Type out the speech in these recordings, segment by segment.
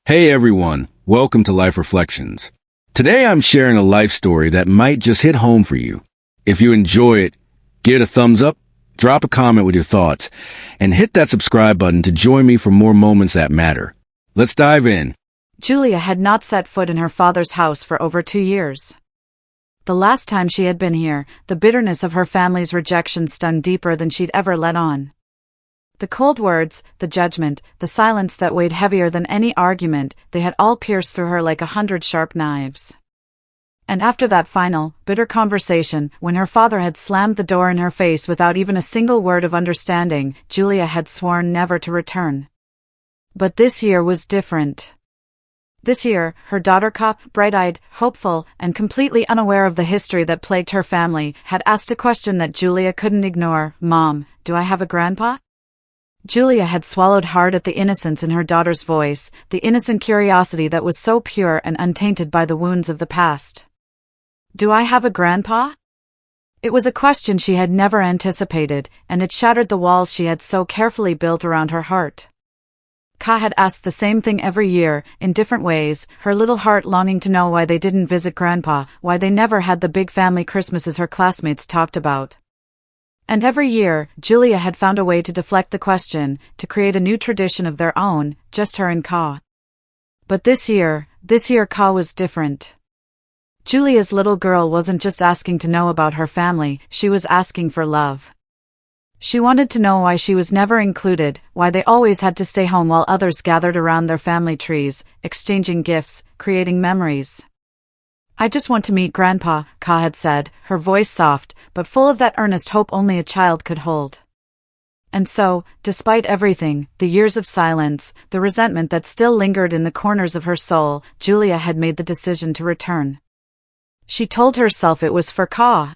Hey everyone, welcome to Life Reflections. Today I'm sharing a life story that might just hit home for you. If you enjoy it, give it a thumbs up, drop a comment with your thoughts, and hit that subscribe button to join me for more moments that matter. Let's dive in. Julia had not set foot in her father's house for over 2 years. The last time she had been here, the bitterness of her family's rejection stung deeper than she'd ever let on. The cold words, the judgment, the silence that weighed heavier than any argument, they had all pierced through her like 100 sharp knives. And after that final, bitter conversation, when her father had slammed the door in her face without even a single word of understanding, Julia had sworn never to return. But this year was different. This year, her daughter Ka, bright-eyed, hopeful, and completely unaware of the history that plagued her family, had asked a question that Julia couldn't ignore. "Mom, do I have a grandpa?" Julia had swallowed hard at the innocence in her daughter's voice, the innocent curiosity that was so pure and untainted by the wounds of the past. "Do I have a grandpa?" It was a question she had never anticipated, and it shattered the walls she had so carefully built around her heart. Ka had asked the same thing every year, in different ways, her little heart longing to know why they didn't visit Grandpa, why they never had the big family Christmases her classmates talked about. And every year, Julia had found a way to deflect the question, to create a new tradition of their own, just her and Ka. But this year Ka was different. Julia's little girl wasn't just asking to know about her family, she was asking for love. She wanted to know why she was never included, why they always had to stay home while others gathered around their family trees, exchanging gifts, creating memories. "I just want to meet Grandpa," Ka had said, her voice soft, but full of that earnest hope only a child could hold. And so, despite everything, the years of silence, the resentment that still lingered in the corners of her soul, Julia had made the decision to return. She told herself it was for Ka.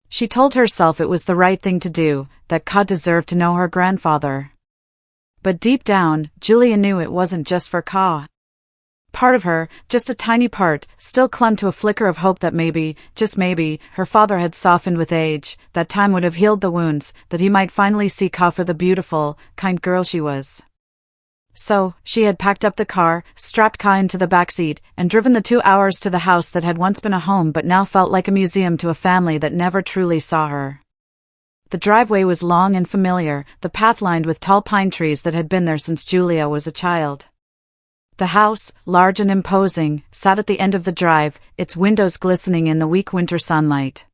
She told herself it was the right thing to do, that Ka deserved to know her grandfather. But deep down, Julia knew it wasn't just for Ka. Part of her, just a tiny part, still clung to a flicker of hope that maybe, just maybe, her father had softened with age, that time would have healed the wounds, that he might finally see Ka for the beautiful, kind girl she was. So, she had packed up the car, strapped Ka into the backseat, and driven the 2 hours to the house that had once been a home but now felt like a museum to a family that never truly saw her. The driveway was long and familiar, the path lined with tall pine trees that had been there since Julia was a child. The house, large and imposing, sat at the end of the drive, its windows glistening in the weak winter sunlight.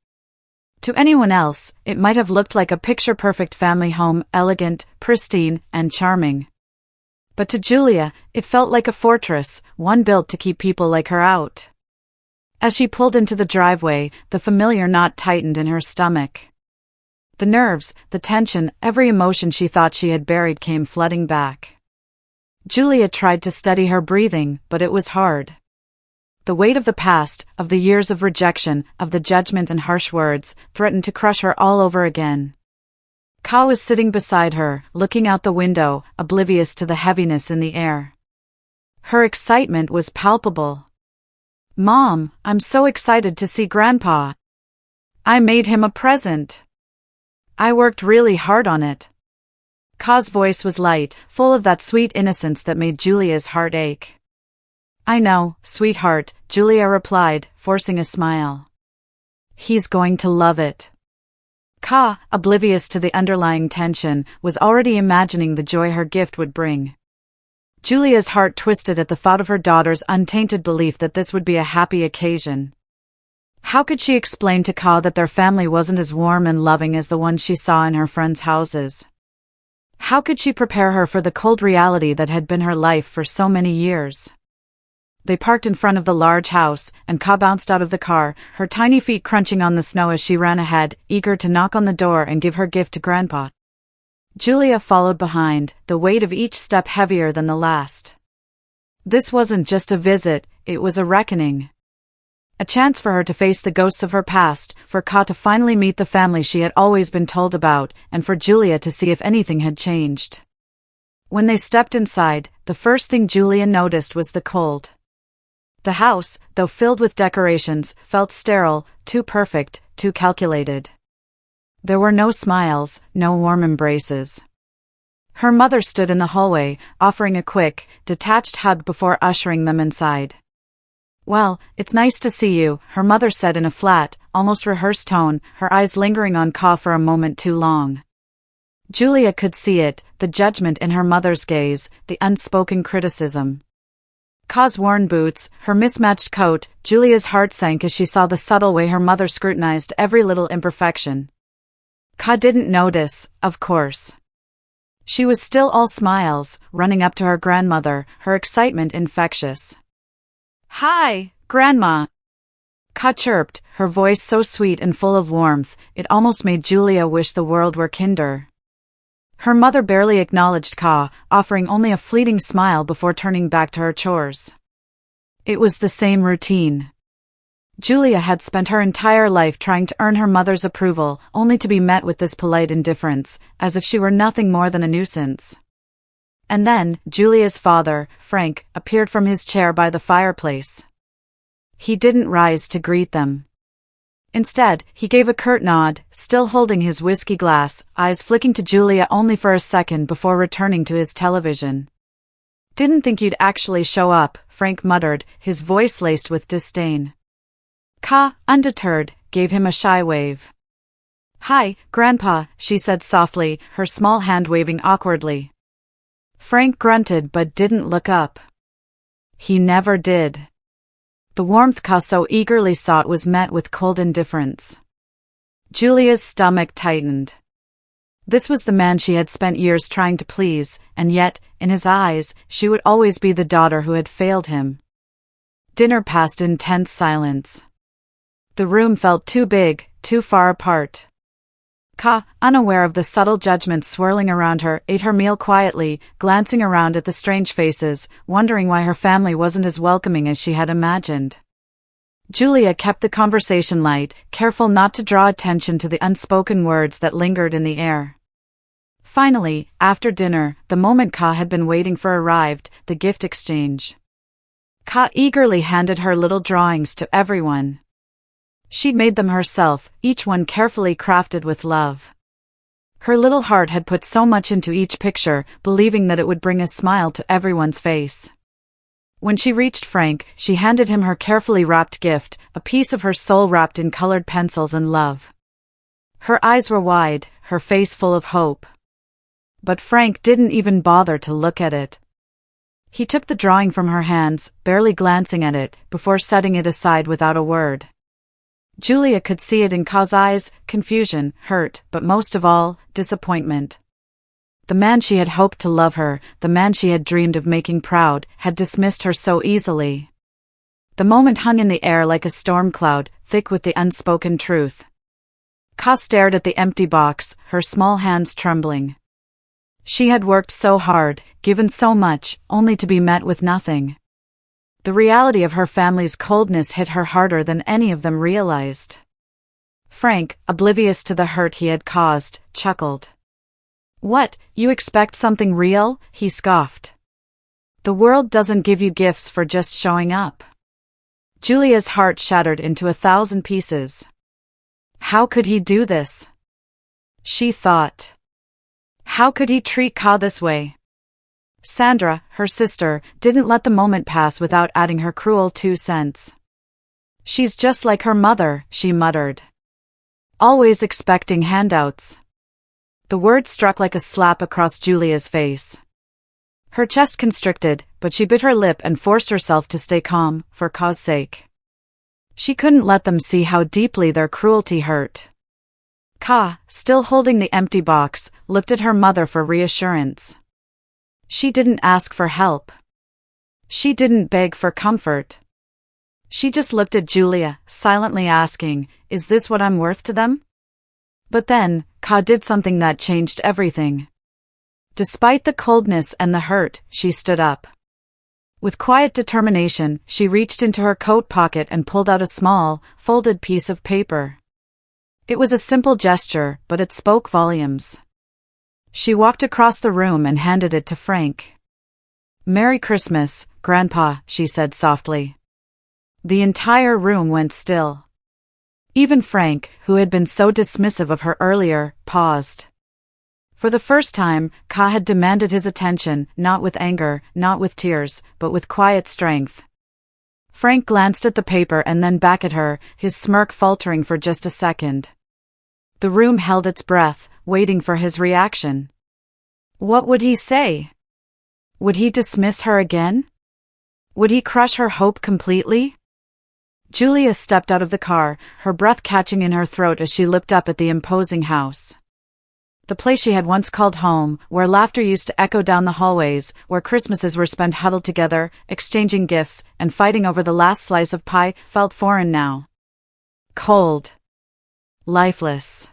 To anyone else, it might have looked like a picture-perfect family home, elegant, pristine, and charming. But to Julia, it felt like a fortress, one built to keep people like her out. As she pulled into the driveway, the familiar knot tightened in her stomach. The nerves, the tension, every emotion she thought she had buried came flooding back. Julia tried to steady her breathing, but it was hard. The weight of the past, of the years of rejection, of the judgment and harsh words, threatened to crush her all over again. Ka was sitting beside her, looking out the window, oblivious to the heaviness in the air. Her excitement was palpable. "Mom, I'm so excited to see Grandpa. I made him a present. I worked really hard on it." Ka's voice was light, full of that sweet innocence that made Julia's heart ache. "I know, sweetheart," Julia replied, forcing a smile. "He's going to love it." Ka, oblivious to the underlying tension, was already imagining the joy her gift would bring. Julia's heart twisted at the thought of her daughter's untainted belief that this would be a happy occasion. How could she explain to Ka that their family wasn't as warm and loving as the ones she saw in her friends' houses? How could she prepare her for the cold reality that had been her life for so many years? They parked in front of the large house, and Ka bounced out of the car, her tiny feet crunching on the snow as she ran ahead, eager to knock on the door and give her gift to Grandpa. Julia followed behind, the weight of each step heavier than the last. This wasn't just a visit, it was a reckoning. A chance for her to face the ghosts of her past, for Ka to finally meet the family she had always been told about, and for Julia to see if anything had changed. When they stepped inside, the first thing Julia noticed was the cold. The house, though filled with decorations, felt sterile, too perfect, too calculated. There were no smiles, no warm embraces. Her mother stood in the hallway, offering a quick, detached hug before ushering them inside. "Well, it's nice to see you," her mother said in a flat, almost rehearsed tone, her eyes lingering on Ka for a moment too long. Julia could see it, the judgment in her mother's gaze, the unspoken criticism. Ka's worn boots, her mismatched coat, Julia's heart sank as she saw the subtle way her mother scrutinized every little imperfection. Ka didn't notice, of course. She was still all smiles, running up to her grandmother, her excitement infectious. "Hi, Grandma!" Ka chirped, her voice so sweet and full of warmth, it almost made Julia wish the world were kinder. Her mother barely acknowledged Ka, offering only a fleeting smile before turning back to her chores. It was the same routine. Julia had spent her entire life trying to earn her mother's approval, only to be met with this polite indifference, as if she were nothing more than a nuisance. And then, Julia's father, Frank, appeared from his chair by the fireplace. He didn't rise to greet them. Instead, he gave a curt nod, still holding his whiskey glass, eyes flicking to Julia only for a second before returning to his television. "Didn't think you'd actually show up," Frank muttered, his voice laced with disdain. Ka, undeterred, gave him a shy wave. "Hi, Grandpa," she said softly, her small hand waving awkwardly. Frank grunted but didn't look up. He never did. The warmth Ka so eagerly sought was met with cold indifference. Julia's stomach tightened. This was the man she had spent years trying to please, and yet, in his eyes, she would always be the daughter who had failed him. Dinner passed in tense silence. The room felt too big, too far apart. Ka, unaware of the subtle judgments swirling around her, ate her meal quietly, glancing around at the strange faces, wondering why her family wasn't as welcoming as she had imagined. Julia kept the conversation light, careful not to draw attention to the unspoken words that lingered in the air. Finally, after dinner, the moment Ka had been waiting for arrived, the gift exchange. Ka eagerly handed her little drawings to everyone. She'd made them herself, each one carefully crafted with love. Her little heart had put so much into each picture, believing that it would bring a smile to everyone's face. When she reached Frank, she handed him her carefully wrapped gift, a piece of her soul wrapped in colored pencils and love. Her eyes were wide, her face full of hope. But Frank didn't even bother to look at it. He took the drawing from her hands, barely glancing at it, before setting it aside without a word. Julia could see it in Ka's eyes, confusion, hurt, but most of all, disappointment. The man she had hoped to love her, the man she had dreamed of making proud, had dismissed her so easily. The moment hung in the air like a storm cloud, thick with the unspoken truth. Ka stared at the empty box, her small hands trembling. She had worked so hard, given so much, only to be met with nothing. The reality of her family's coldness hit her harder than any of them realized. Frank, oblivious to the hurt he had caused, chuckled. "What, you expect something real?" he scoffed. "The world doesn't give you gifts for just showing up." Julia's heart shattered into 1,000 pieces. How could he do this? She thought. How could he treat Ka this way? Sandra, her sister, didn't let the moment pass without adding her cruel 2 cents. "She's just like her mother," she muttered. "Always expecting handouts." The word struck like a slap across Julia's face. Her chest constricted, but she bit her lip and forced herself to stay calm, for Ka's sake. She couldn't let them see how deeply their cruelty hurt. Ka, still holding the empty box, looked at her mother for reassurance. She didn't ask for help. She didn't beg for comfort. She just looked at Julia, silently asking, "Is this what I'm worth to them?" But then, Ka did something that changed everything. Despite the coldness and the hurt, she stood up. With quiet determination, she reached into her coat pocket and pulled out a small, folded piece of paper. It was a simple gesture, but it spoke volumes. She walked across the room and handed it to Frank. "Merry Christmas, Grandpa," she said softly. The entire room went still. Even Frank, who had been so dismissive of her earlier, paused. For the first time, Ka had demanded his attention, not with anger, not with tears, but with quiet strength. Frank glanced at the paper and then back at her, his smirk faltering for just a second. The room held its breath, waiting for his reaction. What would he say? Would he dismiss her again? Would he crush her hope completely? Julia stepped out of the car, her breath catching in her throat as she looked up at the imposing house. The place she had once called home, where laughter used to echo down the hallways, where Christmases were spent huddled together, exchanging gifts, and fighting over the last slice of pie, felt foreign now. Cold. Lifeless.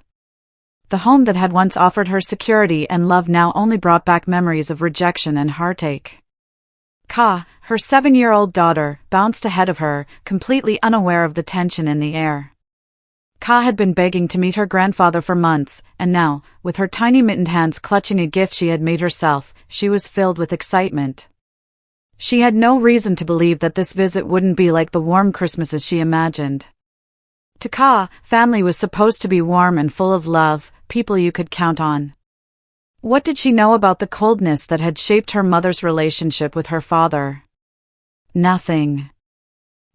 The home that had once offered her security and love now only brought back memories of rejection and heartache. Ka, her 7-year-old daughter, bounced ahead of her, completely unaware of the tension in the air. Ka had been begging to meet her grandfather for months, and now, with her tiny mittened hands clutching a gift she had made herself, she was filled with excitement. She had no reason to believe that this visit wouldn't be like the warm Christmases she imagined. To Ka, family was supposed to be warm and full of love, people you could count on. What did she know about the coldness that had shaped her mother's relationship with her father? Nothing.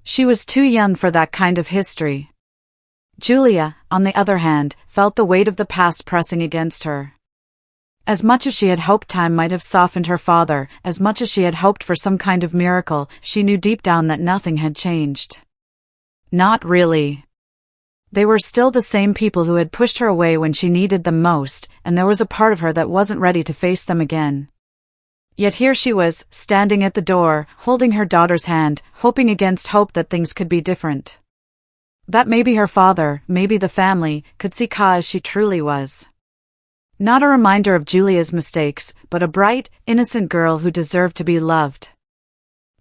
She was too young for that kind of history. Julia, on the other hand, felt the weight of the past pressing against her. As much as she had hoped time might have softened her father, as much as she had hoped for some kind of miracle, she knew deep down that nothing had changed. Not really. They were still the same people who had pushed her away when she needed them most, and there was a part of her that wasn't ready to face them again. Yet here she was, standing at the door, holding her daughter's hand, hoping against hope that things could be different. That maybe her father, maybe the family, could see Ka as she truly was. Not a reminder of Julia's mistakes, but a bright, innocent girl who deserved to be loved.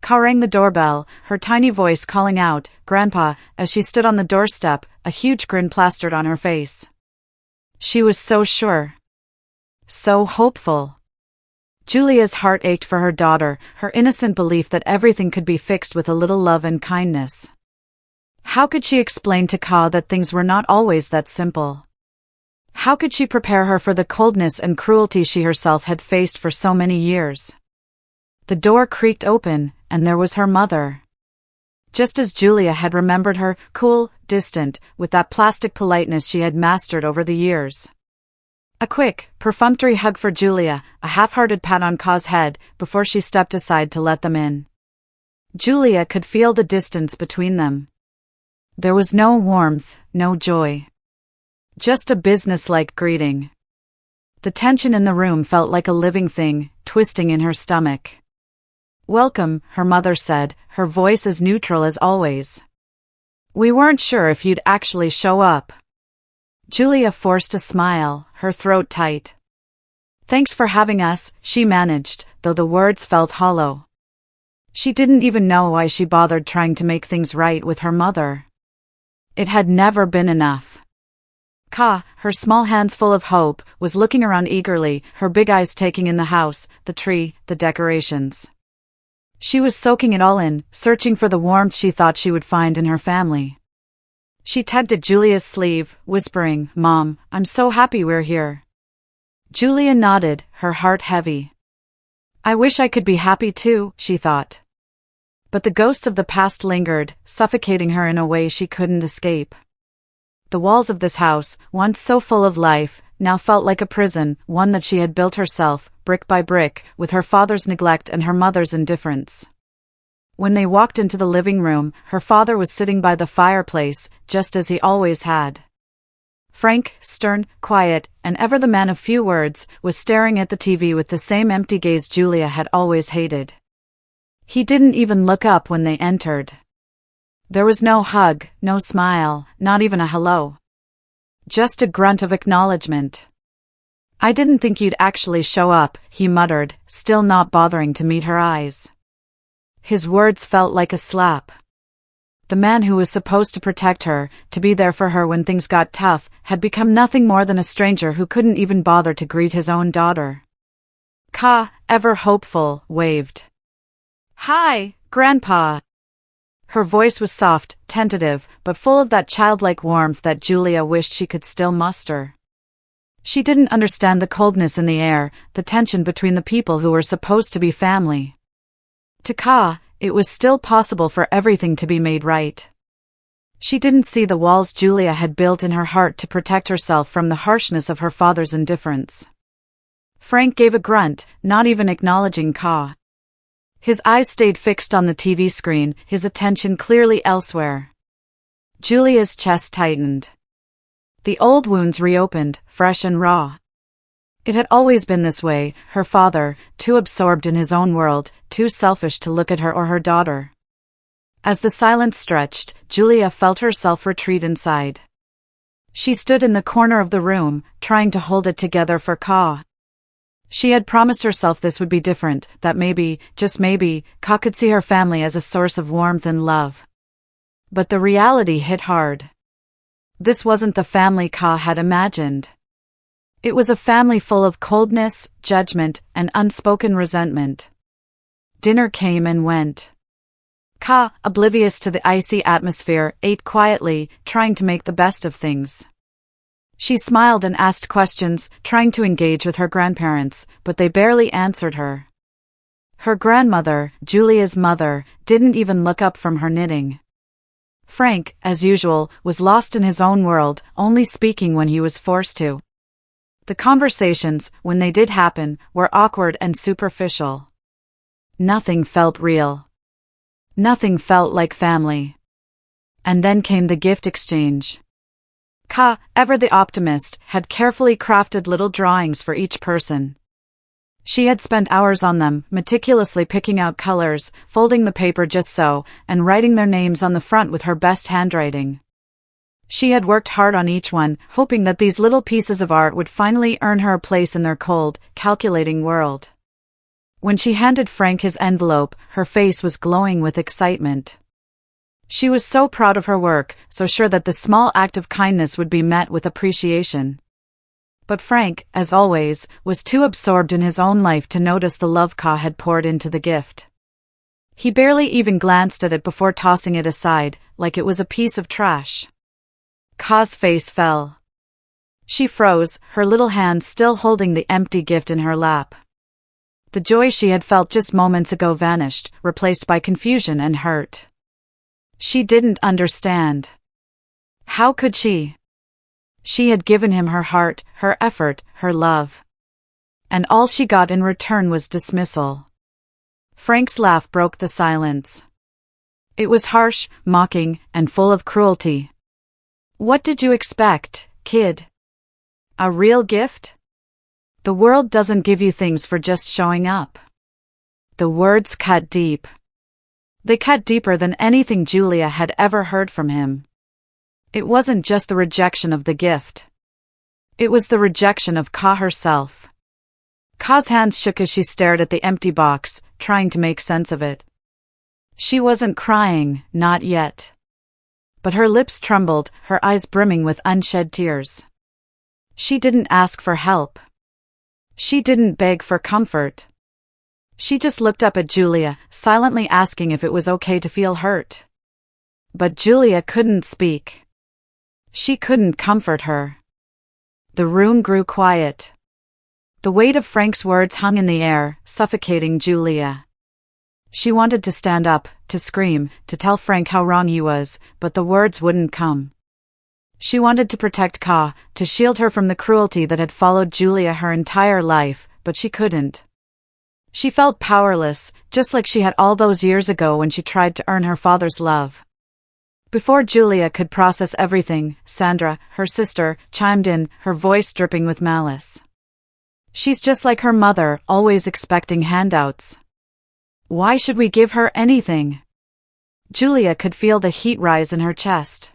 Ka rang the doorbell, her tiny voice calling out, "Grandpa," as she stood on the doorstep, a huge grin plastered on her face. She was so sure. So hopeful. Julia's heart ached for her daughter, her innocent belief that everything could be fixed with a little love and kindness. How could she explain to Ka that things were not always that simple? How could she prepare her for the coldness and cruelty she herself had faced for so many years? The door creaked open, and there was her mother. Just as Julia had remembered her, cool, distant, with that plastic politeness she had mastered over the years. A quick, perfunctory hug for Julia, a half-hearted pat on Ka's head, before she stepped aside to let them in. Julia could feel the distance between them. There was no warmth, no joy. Just a business-like greeting. The tension in the room felt like a living thing, twisting in her stomach. "Welcome," her mother said, her voice as neutral as always. "We weren't sure if you'd actually show up." Julia forced a smile, her throat tight. "Thanks for having us," she managed, though the words felt hollow. She didn't even know why she bothered trying to make things right with her mother. It had never been enough. Ka, her small hands full of hope, was looking around eagerly, her big eyes taking in the house, the tree, the decorations. She was soaking it all in, searching for the warmth she thought she would find in her family. She tugged at Julia's sleeve, whispering, "Mom, I'm so happy we're here." Julia nodded, her heart heavy. "I wish I could be happy too," she thought. But the ghosts of the past lingered, suffocating her in a way she couldn't escape. The walls of this house, once so full of life, now felt like a prison, one that she had built herself, brick by brick, with her father's neglect and her mother's indifference. When they walked into the living room, her father was sitting by the fireplace, just as he always had. Frank, stern, quiet, and ever the man of few words, was staring at the TV with the same empty gaze Julia had always hated. He didn't even look up when they entered. There was no hug, no smile, not even a hello. Just a grunt of acknowledgement. "I didn't think you'd actually show up," he muttered, still not bothering to meet her eyes. His words felt like a slap. The man who was supposed to protect her, to be there for her when things got tough, had become nothing more than a stranger who couldn't even bother to greet his own daughter. Ka, ever hopeful, waved. "Hi, Grandpa." Her voice was soft, tentative, but full of that childlike warmth that Julia wished she could still muster. She didn't understand the coldness in the air, the tension between the people who were supposed to be family. To Ka, it was still possible for everything to be made right. She didn't see the walls Julia had built in her heart to protect herself from the harshness of her father's indifference. Frank gave a grunt, not even acknowledging Ka. His eyes stayed fixed on the TV screen, his attention clearly elsewhere. Julia's chest tightened. The old wounds reopened, fresh and raw. It had always been this way, her father, too absorbed in his own world, too selfish to look at her or her daughter. As the silence stretched, Julia felt herself retreat inside. She stood in the corner of the room, trying to hold it together for Ka. She had promised herself this would be different, that maybe, just maybe, Ka could see her family as a source of warmth and love. But the reality hit hard. This wasn't the family Ka had imagined. It was a family full of coldness, judgment, and unspoken resentment. Dinner came and went. Ka, oblivious to the icy atmosphere, ate quietly, trying to make the best of things. She smiled and asked questions, trying to engage with her grandparents, but they barely answered her. Her grandmother, Julia's mother, didn't even look up from her knitting. Frank, as usual, was lost in his own world, only speaking when he was forced to. The conversations, when they did happen, were awkward and superficial. Nothing felt real. Nothing felt like family. And then came the gift exchange. Ka, ever the optimist, had carefully crafted little drawings for each person. She had spent hours on them, meticulously picking out colors, folding the paper just so, and writing their names on the front with her best handwriting. She had worked hard on each one, hoping that these little pieces of art would finally earn her a place in their cold, calculating world. When she handed Frank his envelope, her face was glowing with excitement. She was so proud of her work, so sure that the small act of kindness would be met with appreciation. But Frank, as always, was too absorbed in his own life to notice the love Ka had poured into the gift. He barely even glanced at it before tossing it aside, like it was a piece of trash. Ka's face fell. She froze, her little hand still holding the empty gift in her lap. The joy she had felt just moments ago vanished, replaced by confusion and hurt. She didn't understand. How could she? She had given him her heart, her effort, her love. And all she got in return was dismissal. Frank's laugh broke the silence. It was harsh, mocking, and full of cruelty. What did you expect, kid? A real gift? The world doesn't give you things for just showing up. The words cut deep. They cut deeper than anything Julia had ever heard from him. It wasn't just the rejection of the gift. It was the rejection of Ka herself. Ka's hands shook as she stared at the empty box, trying to make sense of it. She wasn't crying, not yet. But her lips trembled, her eyes brimming with unshed tears. She didn't ask for help. She didn't beg for comfort. She just looked up at Julia, silently asking if it was okay to feel hurt. But Julia couldn't speak. She couldn't comfort her. The room grew quiet. The weight of Frank's words hung in the air, suffocating Julia. She wanted to stand up, to scream, to tell Frank how wrong he was, but the words wouldn't come. She wanted to protect Ka, to shield her from the cruelty that had followed Julia her entire life, but she couldn't. She felt powerless, just like she had all those years ago when she tried to earn her father's love. Before Julia could process everything, Sandra, her sister, chimed in, her voice dripping with malice. She's just like her mother, always expecting handouts. Why should we give her anything? Julia could feel the heat rise in her chest.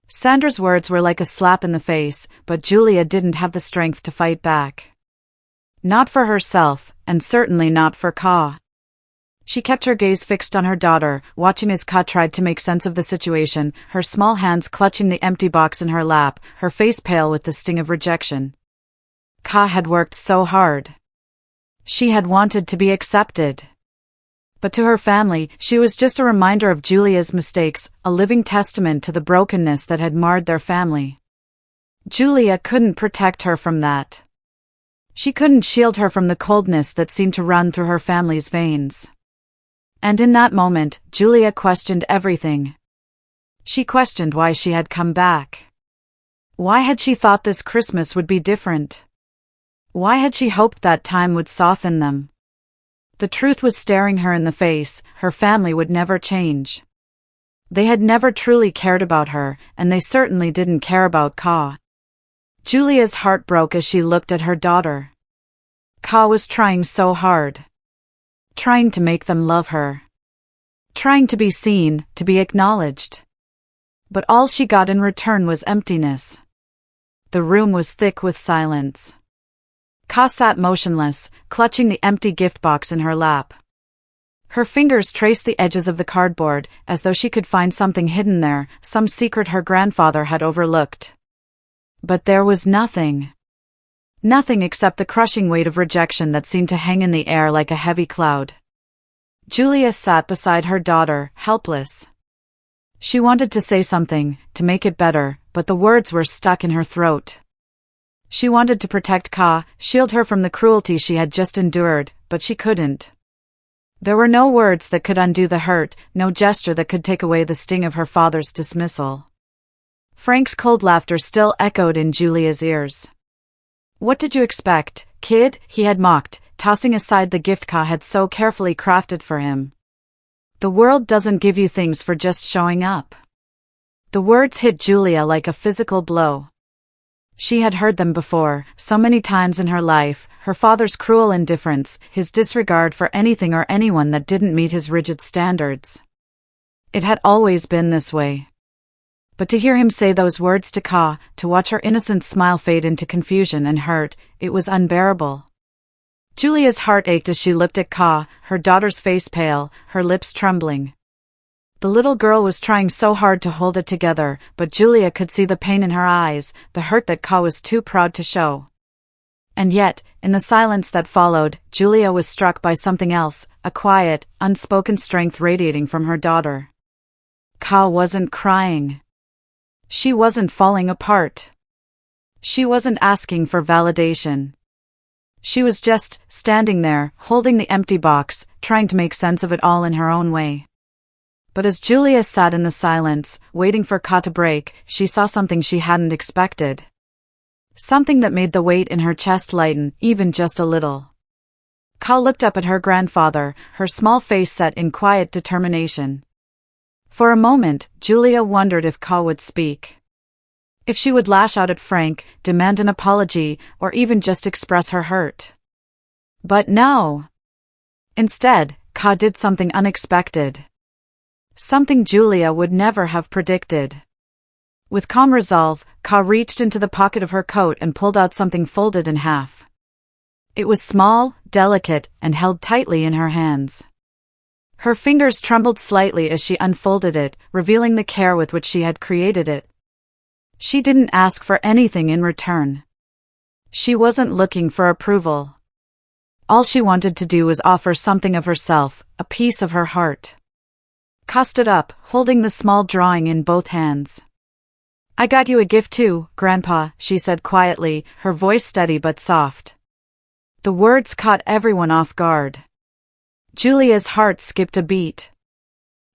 Sandra's words were like a slap in the face, but Julia didn't have the strength to fight back. Not for herself, and certainly not for Ka. She kept her gaze fixed on her daughter, watching as Ka tried to make sense of the situation, her small hands clutching the empty box in her lap, her face pale with the sting of rejection. Ka had worked so hard. She had wanted to be accepted. But to her family, she was just a reminder of Julia's mistakes, a living testament to the brokenness that had marred their family. Julia couldn't protect her from that. She couldn't shield her from the coldness that seemed to run through her family's veins. And in that moment, Julia questioned everything. She questioned why she had come back. Why had she thought this Christmas would be different? Why had she hoped that time would soften them? The truth was staring her in the face: her family would never change. They had never truly cared about her, and they certainly didn't care about Ka. Julia's heart broke as she looked at her daughter. Ka was trying so hard. Trying to make them love her. Trying to be seen, to be acknowledged. But all she got in return was emptiness. The room was thick with silence. Ka sat motionless, clutching the empty gift box in her lap. Her fingers traced the edges of the cardboard, as though she could find something hidden there, some secret her grandfather had overlooked. But there was nothing. Nothing except the crushing weight of rejection that seemed to hang in the air like a heavy cloud. Julia sat beside her daughter, helpless. She wanted to say something, to make it better, but the words were stuck in her throat. She wanted to protect Ka, shield her from the cruelty she had just endured, but she couldn't. There were no words that could undo the hurt, no gesture that could take away the sting of her father's dismissal. Frank's cold laughter still echoed in Julia's ears. "What did you expect, kid?" he had mocked, tossing aside the gift Ka had so carefully crafted for him. "The world doesn't give you things for just showing up." The words hit Julia like a physical blow. She had heard them before, so many times in her life: her father's cruel indifference, his disregard for anything or anyone that didn't meet his rigid standards. It had always been this way. But to hear him say those words to Ka, to watch her innocent smile fade into confusion and hurt, it was unbearable. Julia's heart ached as she looked at Ka, her daughter's face pale, her lips trembling. The little girl was trying so hard to hold it together, but Julia could see the pain in her eyes, the hurt that Ka was too proud to show. And yet, in the silence that followed, Julia was struck by something else, a quiet, unspoken strength radiating from her daughter. Ka wasn't crying. She wasn't falling apart. She wasn't asking for validation. She was just standing there, holding the empty box, trying to make sense of it all in her own way. But as Julia sat in the silence, waiting for Ka to break, she saw something she hadn't expected. Something that made the weight in her chest lighten, even just a little. Ka looked up at her grandfather, her small face set in quiet determination. For a moment, Julia wondered if Ka would speak. If she would lash out at Frank, demand an apology, or even just express her hurt. But no. Instead, Ka did something unexpected. Something Julia would never have predicted. With calm resolve, Ka reached into the pocket of her coat and pulled out something folded in half. It was small, delicate, and held tightly in her hands. Her fingers trembled slightly as she unfolded it, revealing the care with which she had created it. She didn't ask for anything in return. She wasn't looking for approval. All she wanted to do was offer something of herself, a piece of her heart. Ka stood up, holding the small drawing in both hands. "I got you a gift too, Grandpa," she said quietly, her voice steady but soft. The words caught everyone off guard. Julia's heart skipped a beat.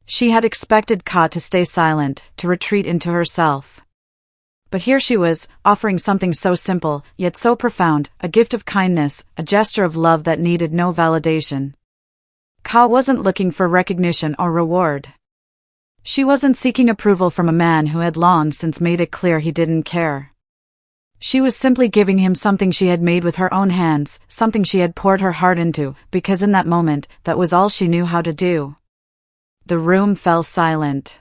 She had expected Ka to stay silent, to retreat into herself. But here she was, offering something so simple, yet so profound, a gift of kindness, a gesture of love that needed no validation. Ka wasn't looking for recognition or reward. She wasn't seeking approval from a man who had long since made it clear he didn't care. She was simply giving him something she had made with her own hands, something she had poured her heart into, because in that moment, that was all she knew how to do. The room fell silent.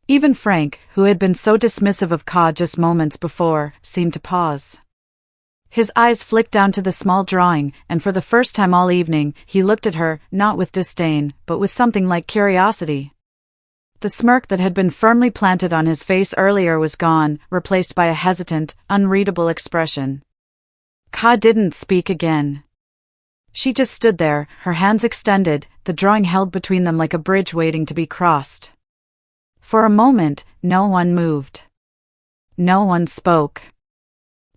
Even Frank, who had been so dismissive of Ka just moments before, seemed to pause. His eyes flicked down to the small drawing, and for the first time all evening, he looked at her, not with disdain, but with something like curiosity. The smirk that had been firmly planted on his face earlier was gone, replaced by a hesitant, unreadable expression. Ka didn't speak again. She just stood there, her hands extended, the drawing held between them like a bridge waiting to be crossed. For a moment, no one moved. No one spoke.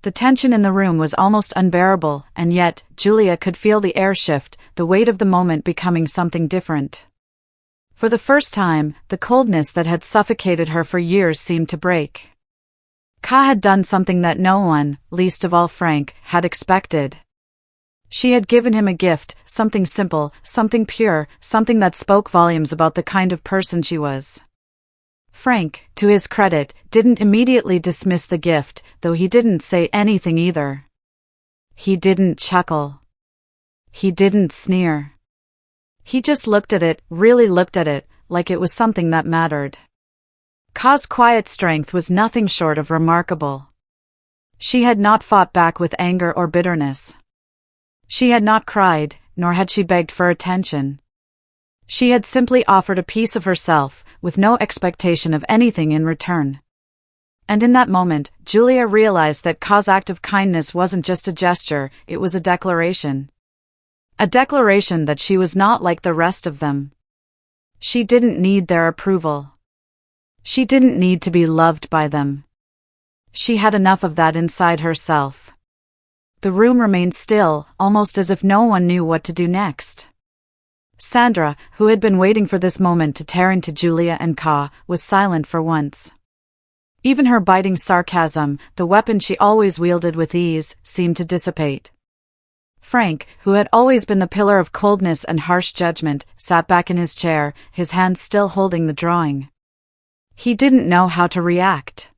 The tension in the room was almost unbearable, and yet, Julia could feel the air shift, the weight of the moment becoming something different. For the first time, the coldness that had suffocated her for years seemed to break. Ka had done something that no one, least of all Frank, had expected. She had given him a gift, something simple, something pure, something that spoke volumes about the kind of person she was. Frank, to his credit, didn't immediately dismiss the gift, though he didn't say anything either. He didn't chuckle. He didn't sneer. He just looked at it, really looked at it, like it was something that mattered. Ka's quiet strength was nothing short of remarkable. She had not fought back with anger or bitterness. She had not cried, nor had she begged for attention. She had simply offered a piece of herself, with no expectation of anything in return. And in that moment, Julia realized that Ka's act of kindness wasn't just a gesture, it was a declaration. A declaration that she was not like the rest of them. She didn't need their approval. She didn't need to be loved by them. She had enough of that inside herself. The room remained still, almost as if no one knew what to do next. Sandra, who had been waiting for this moment to tear into Julia and Ka, was silent for once. Even her biting sarcasm, the weapon she always wielded with ease, seemed to dissipate. Frank, who had always been the pillar of coldness and harsh judgment, sat back in his chair, his hand still holding the drawing. He didn't know how to react.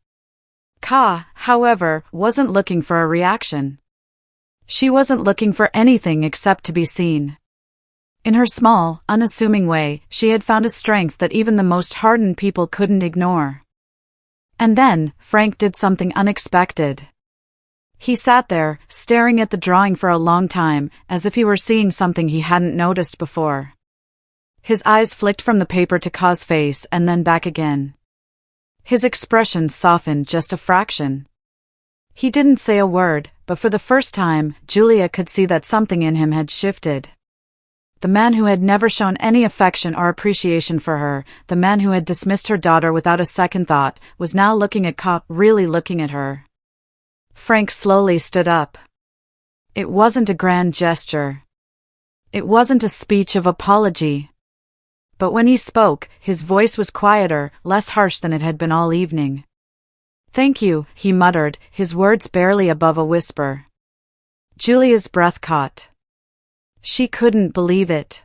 Ka, however, wasn't looking for a reaction. She wasn't looking for anything except to be seen. In her small, unassuming way, she had found a strength that even the most hardened people couldn't ignore. And then, Frank did something unexpected. He sat there, staring at the drawing for a long time, as if he were seeing something he hadn't noticed before. His eyes flicked from the paper to Ka's face and then back again. His expression softened just a fraction. He didn't say a word, but for the first time, Julia could see that something in him had shifted. The man who had never shown any affection or appreciation for her, the man who had dismissed her daughter without a second thought, was now looking at Ka, really looking at her. Frank slowly stood up. It wasn't a grand gesture. It wasn't a speech of apology. But when he spoke, his voice was quieter, less harsh than it had been all evening. "Thank you," he muttered, his words barely above a whisper. Julia's breath caught. She couldn't believe it.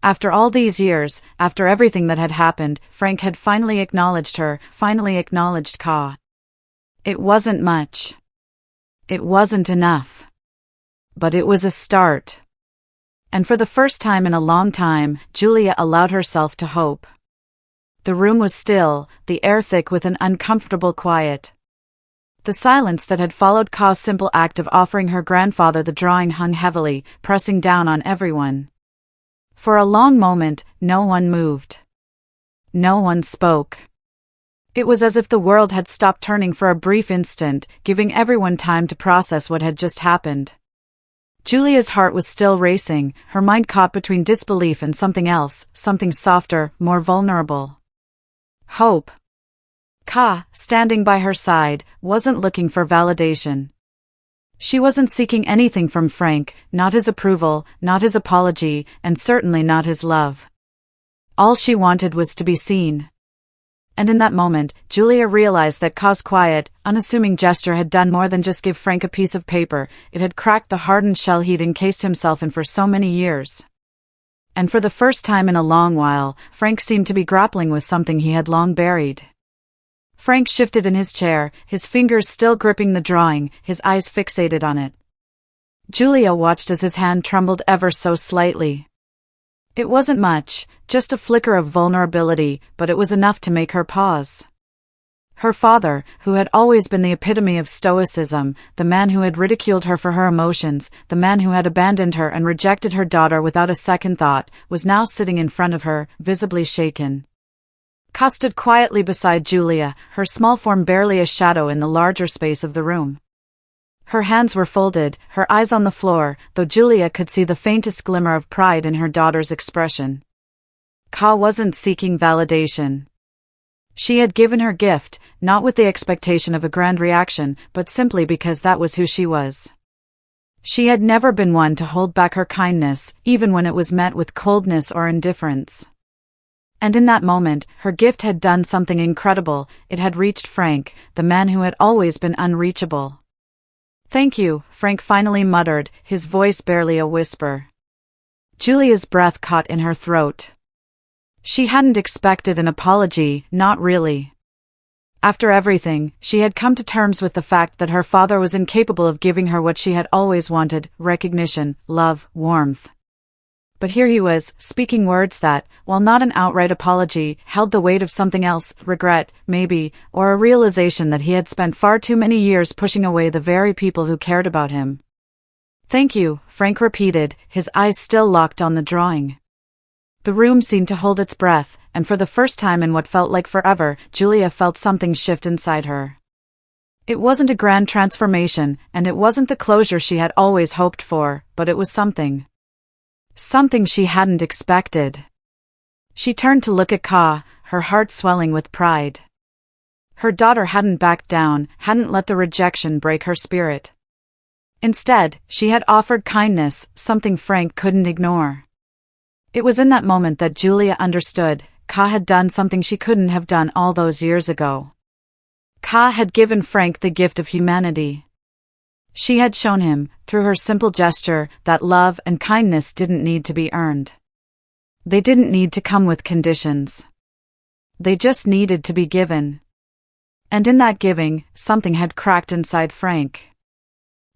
After all these years, after everything that had happened, Frank had finally acknowledged her, finally acknowledged Ka. It wasn't much. It wasn't enough. But it was a start. And for the first time in a long time, Julia allowed herself to hope. The room was still, the air thick with an uncomfortable quiet. The silence that had followed Ka's simple act of offering her grandfather the drawing hung heavily, pressing down on everyone. For a long moment, no one moved. No one spoke. It was as if the world had stopped turning for a brief instant, giving everyone time to process what had just happened. Julia's heart was still racing, her mind caught between disbelief and something else, something softer, more vulnerable. Hope. Ka, standing by her side, wasn't looking for validation. She wasn't seeking anything from Frank, not his approval, not his apology, and certainly not his love. All she wanted was to be seen. And in that moment, Julia realized that Ka's quiet, unassuming gesture had done more than just give Frank a piece of paper, it had cracked the hardened shell he'd encased himself in for so many years. And for the first time in a long while, Frank seemed to be grappling with something he had long buried. Frank shifted in his chair, his fingers still gripping the drawing, his eyes fixated on it. Julia watched as his hand trembled ever so slightly. It wasn't much, just a flicker of vulnerability, but it was enough to make her pause. Her father, who had always been the epitome of stoicism, the man who had ridiculed her for her emotions, the man who had abandoned her and rejected her daughter without a second thought, was now sitting in front of her, visibly shaken. Ka stood quietly beside Julia, her small form barely a shadow in the larger space of the room. Her hands were folded, her eyes on the floor, though Julia could see the faintest glimmer of pride in her daughter's expression. Ka wasn't seeking validation. She had given her gift, not with the expectation of a grand reaction, but simply because that was who she was. She had never been one to hold back her kindness, even when it was met with coldness or indifference. And in that moment, her gift had done something incredible. It had reached Frank, the man who had always been unreachable. "Thank you," Frank finally muttered, his voice barely a whisper. Julia's breath caught in her throat. She hadn't expected an apology, not really. After everything, she had come to terms with the fact that her father was incapable of giving her what she had always wanted: recognition, love, warmth. But here he was, speaking words that, while not an outright apology, held the weight of something else: regret, maybe, or a realization that he had spent far too many years pushing away the very people who cared about him. "Thank you," Frank repeated, his eyes still locked on the drawing. The room seemed to hold its breath, and for the first time in what felt like forever, Julia felt something shift inside her. It wasn't a grand transformation, and it wasn't the closure she had always hoped for, but it was something. Something she hadn't expected. She turned to look at Ka, her heart swelling with pride. Her daughter hadn't backed down, hadn't let the rejection break her spirit. Instead, she had offered kindness, something Frank couldn't ignore. It was in that moment that Julia understood. Ka had done something she couldn't have done all those years ago. Ka had given Frank the gift of humanity. She had shown him, through her simple gesture, that love and kindness didn't need to be earned. They didn't need to come with conditions. They just needed to be given. And in that giving, something had cracked inside Frank.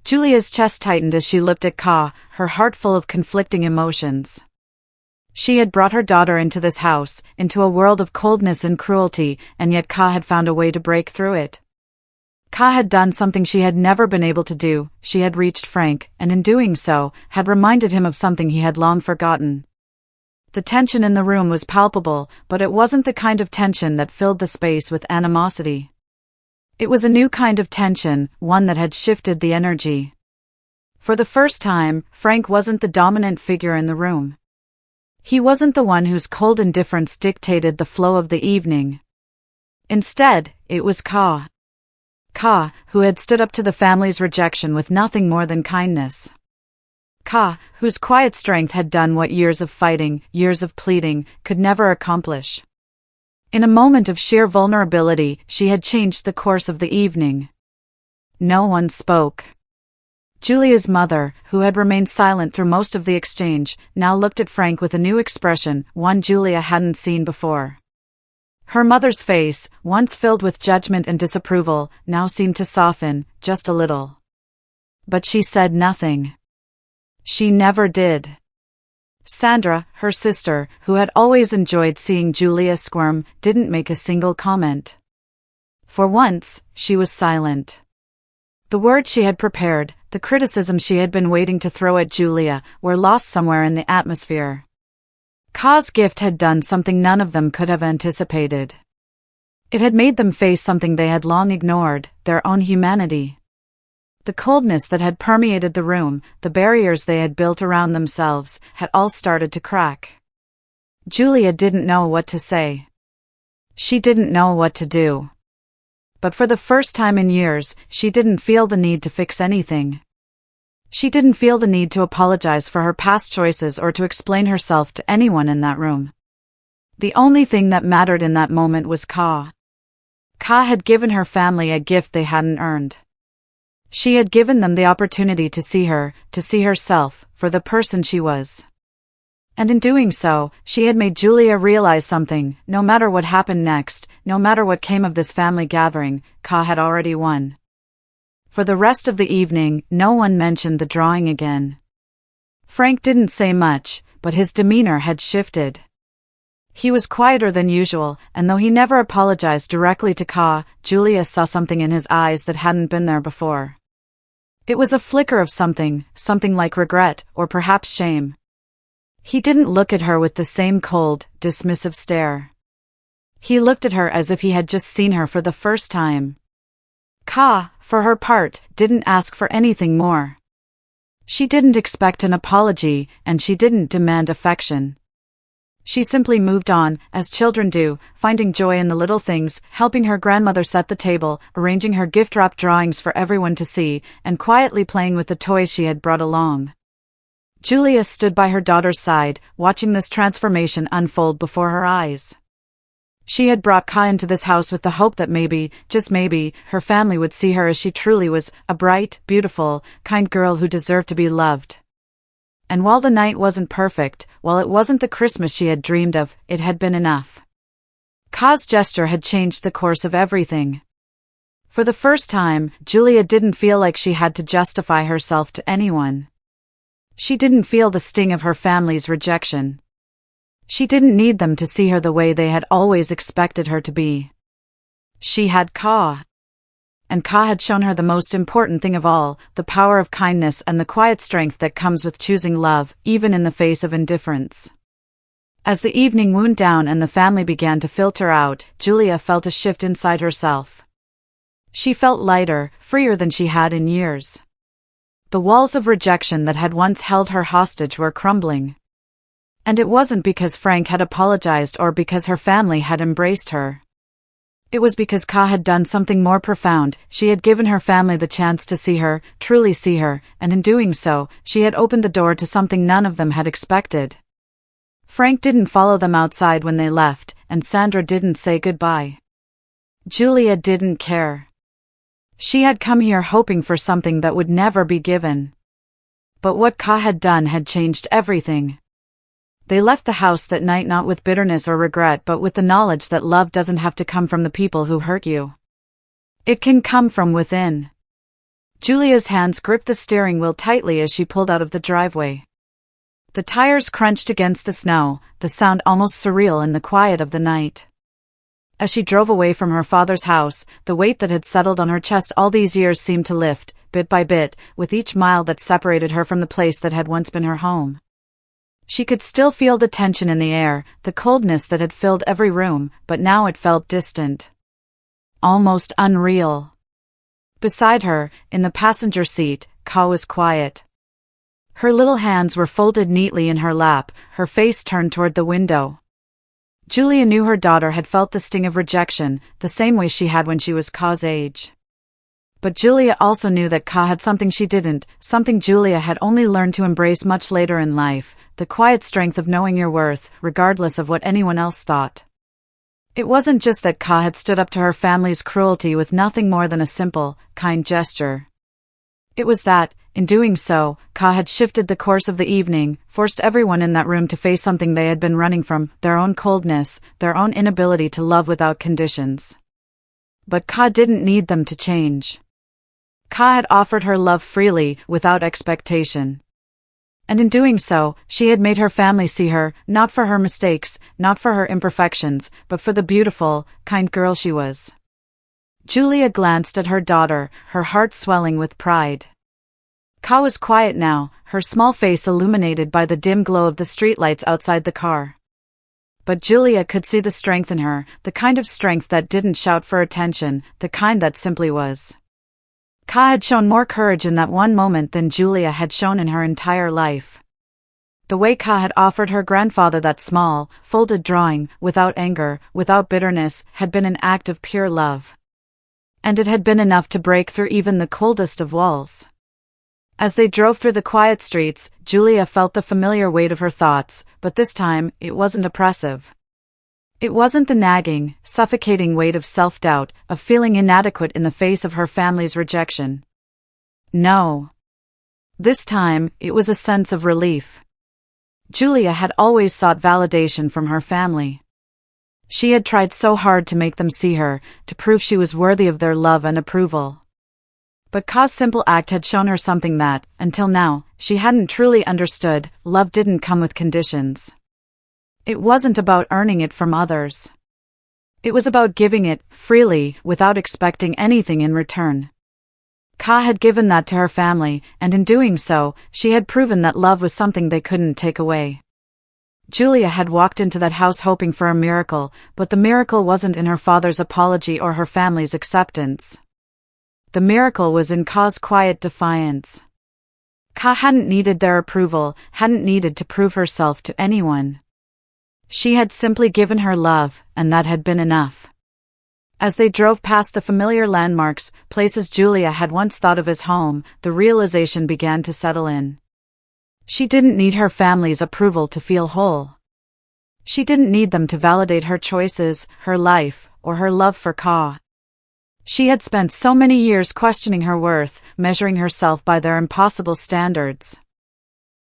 Julia's chest tightened as she looked at Ka, her heart full of conflicting emotions. She had brought her daughter into this house, into a world of coldness and cruelty, and yet Ka had found a way to break through it. Ka had done something she had never been able to do. She had reached Frank, and in doing so, had reminded him of something he had long forgotten. The tension in the room was palpable, but it wasn't the kind of tension that filled the space with animosity. It was a new kind of tension, one that had shifted the energy. For the first time, Frank wasn't the dominant figure in the room. He wasn't the one whose cold indifference dictated the flow of the evening. Instead, it was Ka. Ka, who had stood up to the family's rejection with nothing more than kindness. Ka, whose quiet strength had done what years of fighting, years of pleading, could never accomplish. In a moment of sheer vulnerability, she had changed the course of the evening. No one spoke. Julia's mother, who had remained silent through most of the exchange, now looked at Frank with a new expression, one Julia hadn't seen before. Her mother's face, once filled with judgment and disapproval, now seemed to soften, just a little. But she said nothing. She never did. Sandra, her sister, who had always enjoyed seeing Julia squirm, didn't make a single comment. For once, she was silent. The words she had prepared, the criticism she had been waiting to throw at Julia, were lost somewhere in the atmosphere. Ka's gift had done something none of them could have anticipated. It had made them face something they had long ignored, their own humanity. The coldness that had permeated the room, the barriers they had built around themselves, had all started to crack. Julia didn't know what to say. She didn't know what to do. But for the first time in years, she didn't feel the need to fix anything. She didn't feel the need to apologize for her past choices or to explain herself to anyone in that room. The only thing that mattered in that moment was Ka. Ka had given her family a gift they hadn't earned. She had given them the opportunity to see her, to see herself, for the person she was. And in doing so, she had made Julia realize something: no matter what happened next, no matter what came of this family gathering, Ka had already won. For the rest of the evening, no one mentioned the drawing again. Frank didn't say much, but his demeanor had shifted. He was quieter than usual, and though he never apologized directly to Ka, Julia saw something in his eyes that hadn't been there before. It was a flicker of something like regret, or perhaps shame. He didn't look at her with the same cold, dismissive stare. He looked at her as if he had just seen her for the first time. Ka, for her part, didn't ask for anything more. She didn't expect an apology, and she didn't demand affection. She simply moved on, as children do, finding joy in the little things, helping her grandmother set the table, arranging her gift-wrapped drawings for everyone to see, and quietly playing with the toys she had brought along. Julia stood by her daughter's side, watching this transformation unfold before her eyes. She had brought Ka into this house with the hope that maybe, just maybe, her family would see her as she truly was, a bright, beautiful, kind girl who deserved to be loved. And while the night wasn't perfect, while it wasn't the Christmas she had dreamed of, it had been enough. Ka's gesture had changed the course of everything. For the first time, Julia didn't feel like she had to justify herself to anyone. She didn't feel the sting of her family's rejection. She didn't need them to see her the way they had always expected her to be. She had Ka. And Ka had shown her the most important thing of all, the power of kindness and the quiet strength that comes with choosing love, even in the face of indifference. As the evening wound down and the family began to filter out, Julia felt a shift inside herself. She felt lighter, freer than she had in years. The walls of rejection that had once held her hostage were crumbling. And it wasn't because Frank had apologized or because her family had embraced her. It was because Ka had done something more profound. She had given her family the chance to see her, truly see her, and in doing so, she had opened the door to something none of them had expected. Frank didn't follow them outside when they left, and Sandra didn't say goodbye. Julia didn't care. She had come here hoping for something that would never be given. But what Ka had done had changed everything. They left the house that night not with bitterness or regret but with the knowledge that love doesn't have to come from the people who hurt you. It can come from within. Julia's hands gripped the steering wheel tightly as she pulled out of the driveway. The tires crunched against the snow, the sound almost surreal in the quiet of the night. As she drove away from her father's house, the weight that had settled on her chest all these years seemed to lift, bit by bit, with each mile that separated her from the place that had once been her home. She could still feel the tension in the air, the coldness that had filled every room, but now it felt distant. Almost unreal. Beside her, in the passenger seat, Ka was quiet. Her little hands were folded neatly in her lap, her face turned toward the window. Julia knew her daughter had felt the sting of rejection, the same way she had when she was Ka's age. But Julia also knew that Ka had something she didn't, something Julia had only learned to embrace much later in life, the quiet strength of knowing your worth, regardless of what anyone else thought. It wasn't just that Ka had stood up to her family's cruelty with nothing more than a simple, kind gesture. It was that, in doing so, Ka had shifted the course of the evening, forced everyone in that room to face something they had been running from, their own coldness, their own inability to love without conditions. But Ka didn't need them to change. Ka had offered her love freely, without expectation. And in doing so, she had made her family see her, not for her mistakes, not for her imperfections, but for the beautiful, kind girl she was. Julia glanced at her daughter, her heart swelling with pride. Ka was quiet now, her small face illuminated by the dim glow of the streetlights outside the car. But Julia could see the strength in her, the kind of strength that didn't shout for attention, the kind that simply was. Ka had shown more courage in that one moment than Julia had shown in her entire life. The way Ka had offered her grandfather that small, folded drawing, without anger, without bitterness, had been an act of pure love. And it had been enough to break through even the coldest of walls. As they drove through the quiet streets, Julia felt the familiar weight of her thoughts, but this time, it wasn't oppressive. It wasn't the nagging, suffocating weight of self-doubt, of feeling inadequate in the face of her family's rejection. No. This time, it was a sense of relief. Julia had always sought validation from her family. She had tried so hard to make them see her, to prove she was worthy of their love and approval. But Ka's simple act had shown her something that, until now, she hadn't truly understood: love didn't come with conditions. It wasn't about earning it from others. It was about giving it, freely, without expecting anything in return. Ka had given that to her family, and in doing so, she had proven that love was something they couldn't take away. Julia had walked into that house hoping for a miracle, but the miracle wasn't in her father's apology or her family's acceptance. The miracle was in Ka's quiet defiance. Ka hadn't needed their approval, hadn't needed to prove herself to anyone. She had simply given her love, and that had been enough. As they drove past the familiar landmarks, places Julia had once thought of as home, the realization began to settle in. She didn't need her family's approval to feel whole. She didn't need them to validate her choices, her life, or her love for Ka. She had spent so many years questioning her worth, measuring herself by their impossible standards.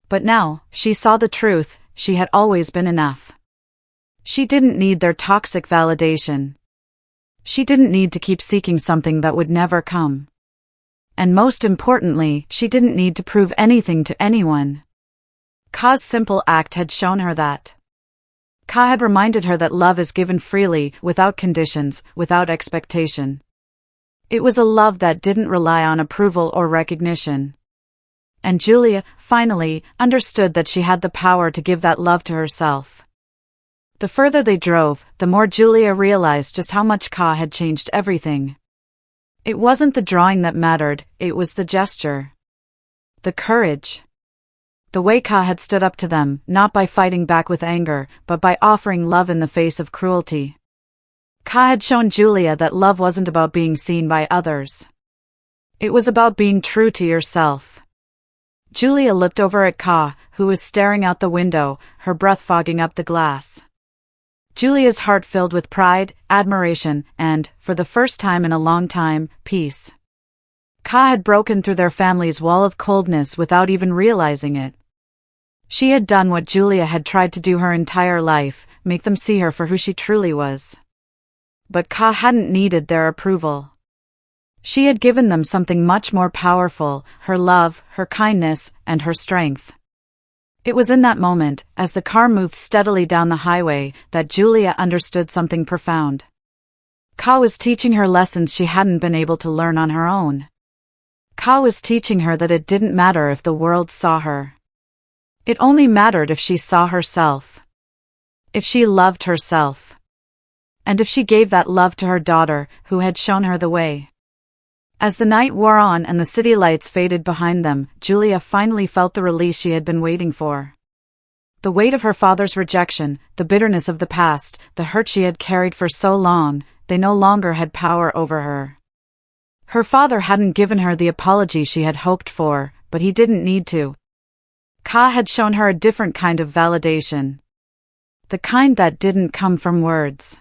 But now, she saw the truth, she had always been enough. She didn't need their toxic validation. She didn't need to keep seeking something that would never come. And most importantly, she didn't need to prove anything to anyone. Ka's simple act had shown her that. Ka had reminded her that love is given freely, without conditions, without expectation. It was a love that didn't rely on approval or recognition. And Julia, finally, understood that she had the power to give that love to herself. The further they drove, the more Julia realized just how much Ka had changed everything. It wasn't the drawing that mattered, it was the gesture. The courage. The way Ka had stood up to them, not by fighting back with anger, but by offering love in the face of cruelty. Ka had shown Julia that love wasn't about being seen by others. It was about being true to yourself. Julia looked over at Ka, who was staring out the window, her breath fogging up the glass. Julia's heart filled with pride, admiration, and, for the first time in a long time, peace. Ka had broken through their family's wall of coldness without even realizing it. She had done what Julia had tried to do her entire life, make them see her for who she truly was. But Ka hadn't needed their approval. She had given them something much more powerful, her love, her kindness, and her strength. It was in that moment, as the car moved steadily down the highway, that Julia understood something profound. Ka was teaching her lessons she hadn't been able to learn on her own. Ka was teaching her that it didn't matter if the world saw her. It only mattered if she saw herself. If she loved herself. And if she gave that love to her daughter, who had shown her the way. As the night wore on and the city lights faded behind them, Julia finally felt the release she had been waiting for. The weight of her father's rejection, the bitterness of the past, the hurt she had carried for so long, they no longer had power over her. Her father hadn't given her the apology she had hoped for, but he didn't need to. Ka had shown her a different kind of validation. The kind that didn't come from words.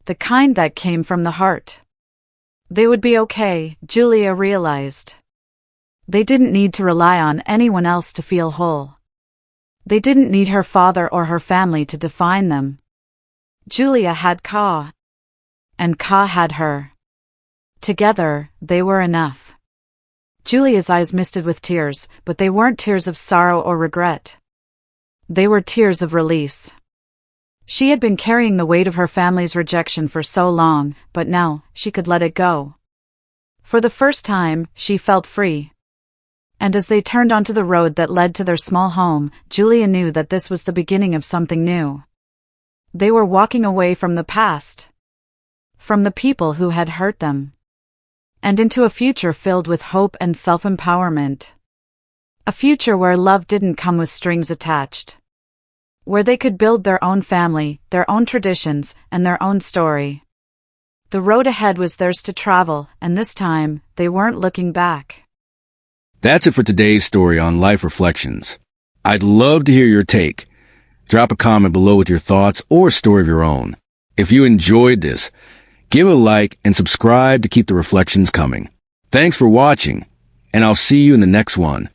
The kind that came from the heart. They would be okay, Julia realized. They didn't need to rely on anyone else to feel whole. They didn't need her father or her family to define them. Julia had Ka. And Ka had her. Together, they were enough. Julia's eyes misted with tears, but they weren't tears of sorrow or regret. They were tears of release. She had been carrying the weight of her family's rejection for so long, but now, she could let it go. For the first time, she felt free. And as they turned onto the road that led to their small home, Julia knew that this was the beginning of something new. They were walking away from the past. From the people who had hurt them. And into a future filled with hope and self-empowerment. A future where love didn't come with strings attached. Where they could build their own family, their own traditions, and their own story. The road ahead was theirs to travel, and this time, they weren't looking back. That's it for today's story on Life Reflections. I'd love to hear your take. Drop a comment below with your thoughts or a story of your own. If you enjoyed this, give a like and subscribe to keep the reflections coming. Thanks for watching, and I'll see you in the next one.